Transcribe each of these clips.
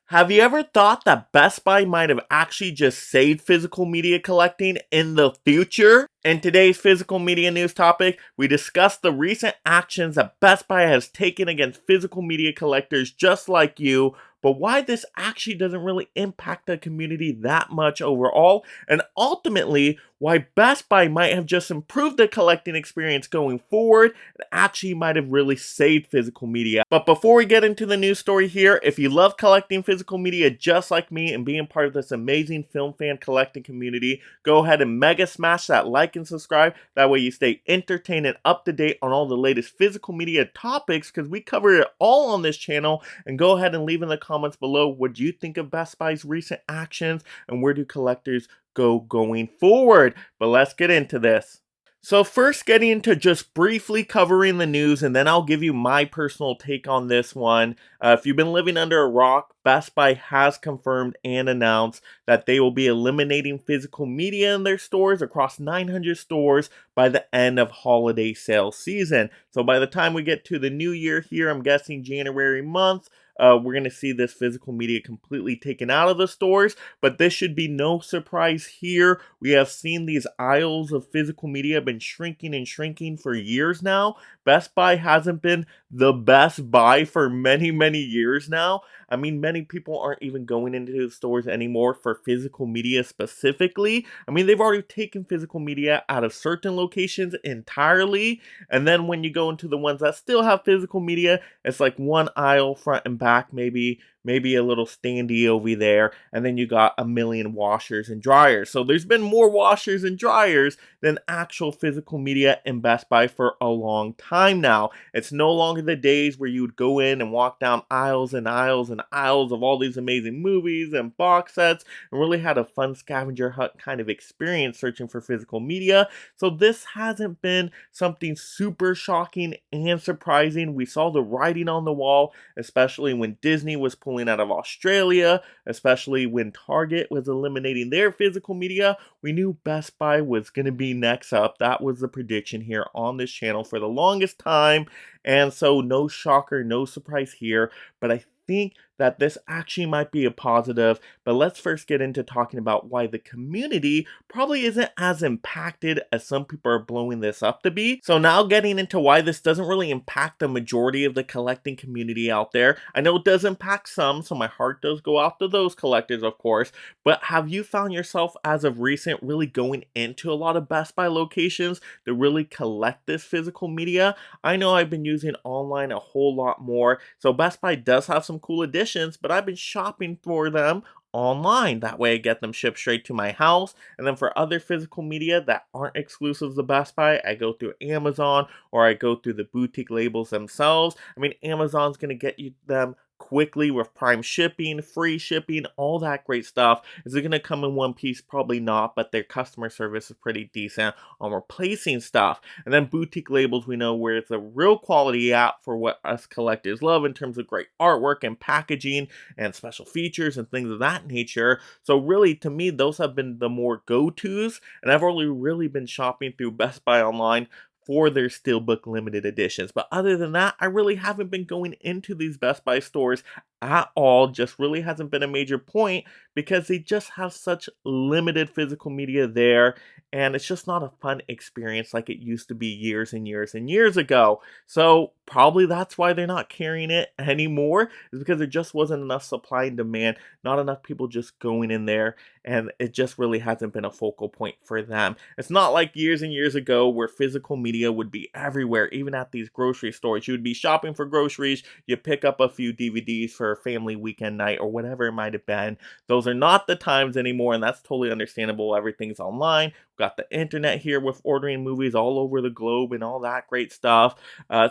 Have you ever thought that Best Buy might have actually just saved physical media collecting in the future? In today's physical media news topic, we discuss the recent actions that Best Buy has taken against physical media collectors just like you, but why this actually doesn't really impact the community that much overall, and ultimately, why Best Buy might have just improved the collecting experience going forward and actually might have really saved physical media. But before we get into the news story here, if you love collecting physical media just like me and being part of this amazing film fan collecting community, go ahead and mega smash that like and subscribe. That way you stay entertained and up to date on all the latest physical media topics, because we cover it all on this channel. And go ahead and leave in the comments below what you think of Best Buy's recent actions and where do collectors go going forward. But let's get into this. So first, getting into just briefly covering the news, and then I'll give you my personal take on this one. If you've been living under a rock, Best Buy has confirmed and announced that they will be eliminating physical media in their stores across 900 stores by the end of holiday sales season. So by the time we get to the new year here, I'm guessing January month, we're going to see this physical media completely taken out of the stores, but this should be no surprise here. We have seen these aisles of physical media been shrinking and shrinking for years now. Best Buy hasn't been the best buy for many, many years now. I mean, many people aren't even going into the stores anymore for physical media specifically. I mean, they've already taken physical media out of certain locations entirely. And then when you go into the ones that still have physical media, it's like one aisle front and back, maybe a little standee over there, and then you got a million washers and dryers. So there's been more washers and dryers than actual physical media in Best Buy for a long time now. It's no longer the days where you would go in and walk down aisles and aisles and aisles of all these amazing movies and box sets and really had a fun scavenger hunt kind of experience searching for physical media. So this hasn't been something super shocking and surprising. We saw the writing on the wall, especially when Disney was pulling out of Australia, especially when Target was eliminating their physical media. We knew Best Buy was going to be next up. That was the prediction here on this channel for the longest time. And so no shocker, no surprise here. But I think that this actually might be a positive. But let's first get into talking about why the community probably isn't as impacted as some people are blowing this up to be. So now getting into why this doesn't really impact the majority of the collecting community out there. I know it does impact some, so my heart does go out to those collectors, of course. But have you found yourself as of recent really going into a lot of Best Buy locations to really collect this physical media? I know I've been using online a whole lot more. So Best Buy does have some cool additions, but I've been shopping for them online. That way I get them shipped straight to my house. And then for other physical media that aren't exclusive to Best Buy, I go through Amazon or I go through the boutique labels themselves. I mean, Amazon's going to get you them quickly with prime shipping, free shipping, all that great stuff. Is it going to come in one piece? Probably not, but their customer service is pretty decent on replacing stuff. And then boutique labels, we know where it's a real quality app for what us collectors love in terms of great artwork and packaging and special features and things of that nature. So really, to me, those have been the more go-tos, and I've only really been shopping through Best Buy online for their Steelbook limited editions. But other than that, I really haven't been going into these Best Buy stores at all. Just really hasn't been a major point because they just have such limited physical media there, and it's just not a fun experience like it used to be years and years and years ago. So probably that's why they're not carrying it anymore, is because there just wasn't enough supply and demand, not enough people just going in there, and it just really hasn't been a focal point for them. It's not like years and years ago where physical media would be everywhere, even at these grocery stores. You would be shopping for groceries, you pick up a few DVDs for a family weekend night or whatever it might have been. Those are not the times anymore, and that's totally understandable. Everything's online. We've got the internet here with ordering movies all over the globe and all that great stuff.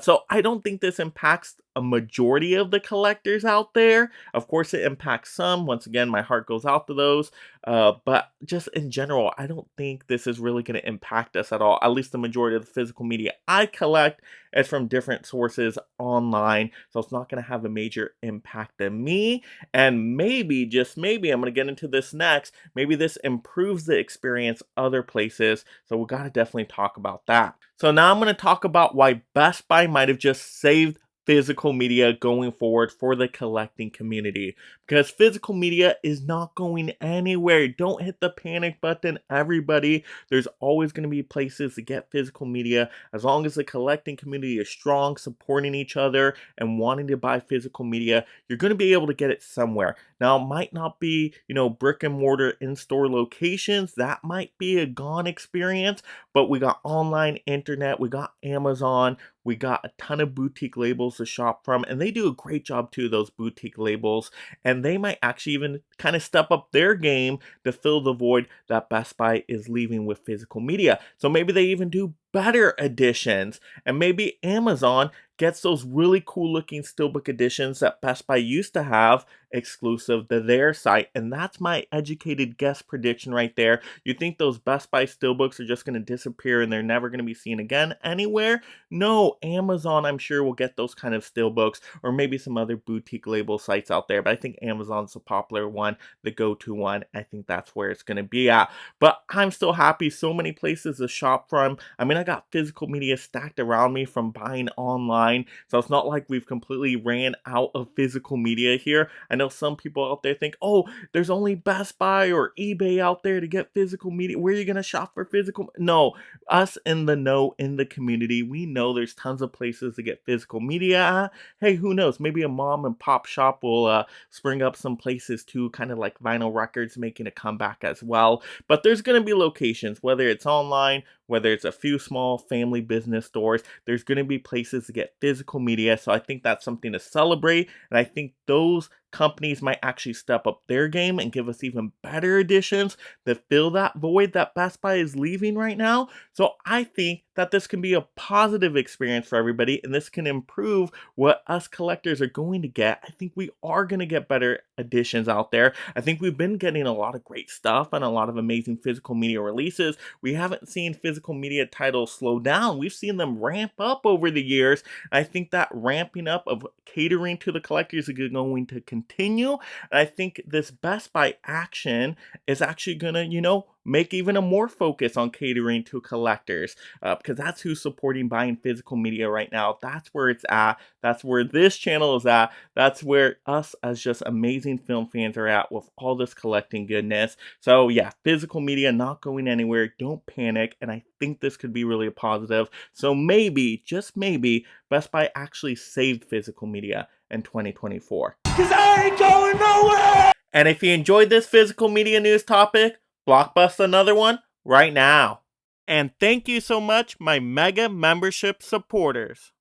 So I don't think this impacts a majority of the collectors out there. Of course, it impacts some. Once again, my heart goes out to those. But just in general, I don't think this is really going to impact us at all. At least the majority of the physical media I collect is from different sources online. So it's not going to have a major impact on me. And maybe, just maybe, I'm going to get into this next. Maybe this improves the experience other places. So we got to definitely talk about that. So now I'm going to talk about why Best Buy might have just saved physical media going forward for the collecting community, because physical media is not going anywhere. Don't hit the panic button, everybody. There's always going to be places to get physical media as long as the collecting community is strong, supporting each other and wanting to buy physical media. You're going to be able to get it somewhere. Now, it might not be, brick and mortar in-store locations. That might be a gone experience, but we got online internet, we got Amazon, we got a ton of boutique labels to shop from, and they do a great job too, those boutique labels. And they might actually even kind of step up their game to fill the void that Best Buy is leaving with physical media. So maybe they even do better editions, and maybe Amazon gets those really cool looking steelbook editions that Best Buy used to have exclusive to their site. And that's my educated guess prediction right there. You think those Best Buy steelbooks are just going to disappear and they're never going to be seen again anywhere? No, Amazon I'm sure will get those kind of steelbooks, or maybe some other boutique label sites out there, but I think Amazon's the popular one, the go-to one. I think that's where it's going to be at. But I'm still happy, so many places to shop from. I mean, I got physical media stacked around me from buying online, so it's not like we've completely ran out of physical media here. I know some people out there think, oh, there's only Best Buy or eBay out there to get physical media. Where are you going to shop for physical? No, us in the know, in the community, we know there's tons of places to get physical media at. Hey, who knows? Maybe a mom and pop shop will spring up some places too, kind of like Vinyl Records making a comeback as well. But there's going to be locations, whether it's online, whether it's a few small family business stores, there's going to be places to get physical media. So I think that's something to celebrate. And I think those companies might actually step up their game and give us even better editions to fill that void that Best Buy is leaving right now. So I think that this can be a positive experience for everybody, and this can improve what us collectors are going to get. I think we are going to get better editions out there. I think we've been getting a lot of great stuff and a lot of amazing physical media releases. We haven't seen physical media titles slow down. We've seen them ramp up over the years. I think that ramping up of catering to the collectors is going to continue. And I think this Best Buy action is actually going to, make even a more focus on catering to collectors, because that's who's supporting buying physical media right now. That's where it's at. That's where this channel is at. That's where us as just amazing film fans are at with all this collecting goodness. So yeah, physical media not going anywhere. Don't panic. And I think this could be really a positive. So maybe, just maybe, Best Buy actually saved physical media in 2024. 'Cause I ain't going nowhere! And if you enjoyed this physical media news topic, blockbuster another one right now. And thank you so much, my mega membership supporters.